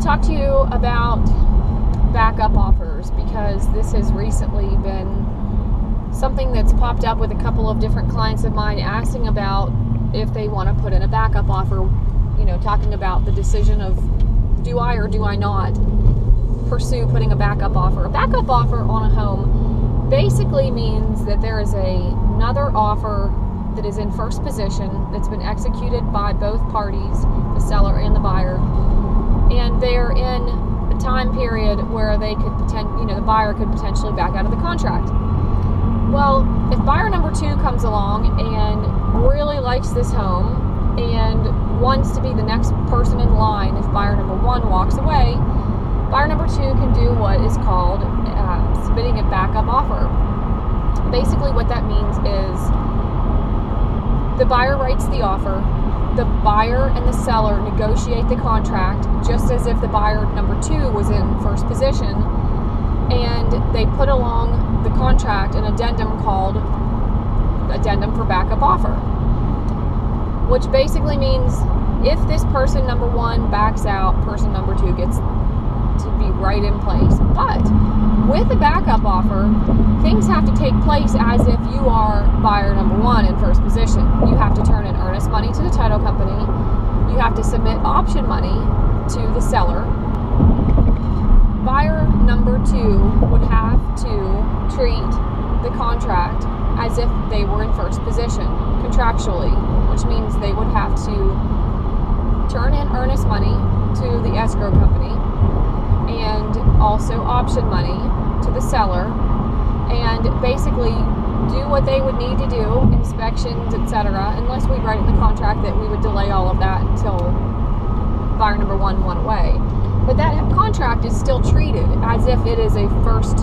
to talk to you about backup offers because this has recently been something that's popped up with a couple of different clients of mine asking about if they want to put in a backup offer, talking about the decision of do I or do I not pursue putting a backup offer. A backup offer on a home basically means that there is another offer that is in first position that's been executed by both parties, the seller and the buyer, and they're in a time period where they could the buyer could potentially back out of the contract. Well, if buyer number 2 comes along and really likes this home and wants to be the next person in line if buyer number 1 walks away, buyer number 2 can do what is called submitting a backup offer. Basically what that means is the buyer writes the offer, the buyer and the seller negotiate the contract just as if the buyer number 2 was in first position, and they put along the contract an addendum called addendum for backup offer, which basically means if this person number 1 backs out, person number 2 gets to be right in place. But with a backup offer, things have to take place as if you are buyer number 1 in first position. You have to turn in earnest money to the title company. You have to submit option money to the seller. Buyer number 2 would have to treat the contract as if they were in first position contractually, which means they would have to turn in earnest money to the escrow company and also option money to the seller, and basically do what they would need to do, inspections, etc., unless we write in the contract that we would delay all of that until buyer number 1 went away. But that contract is still treated as if it is a first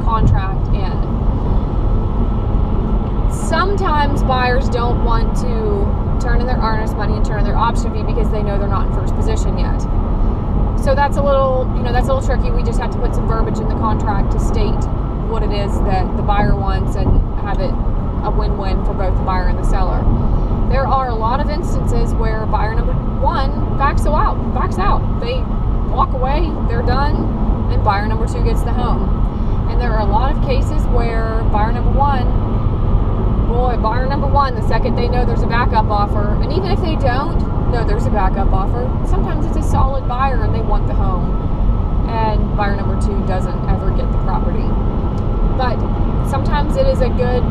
contract in. Sometimes buyers don't want to turn in their earnest money and turn in their option fee because they know they're not in first position yet. So that's a little tricky. We just have to put some verbiage in the contract to state what it is that the buyer wants and have it a win-win for both the buyer and the seller. There are a lot of instances where buyer number 1 backs out. They walk away, they're done, and buyer number 2 gets the home. And there are a lot of cases where buyer number 1, the second they know there's a backup offer, and even if they don't know there's a backup offer, sometimes it's a solid buyer and they want the home, and buyer number 2 doesn't ever get the property. But sometimes it is a good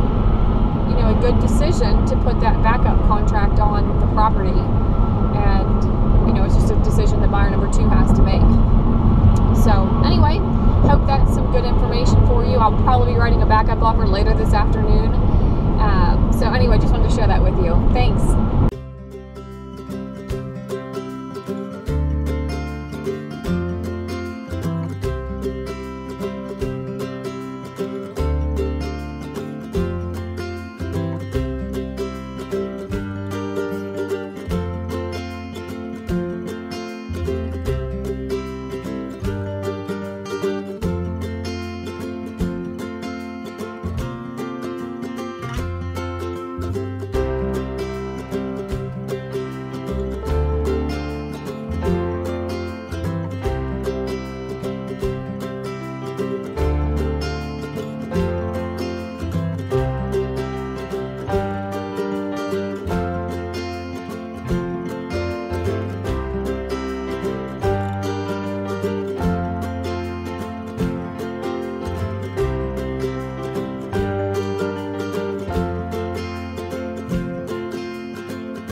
decision to put that backup contract on the property, and it's just a decision that buyer number 2 has to make. So anyway, hope that's some good information for you. I'll probably be writing a backup offer later this afternoon. So anyway, just wanted to share that with you. Thanks.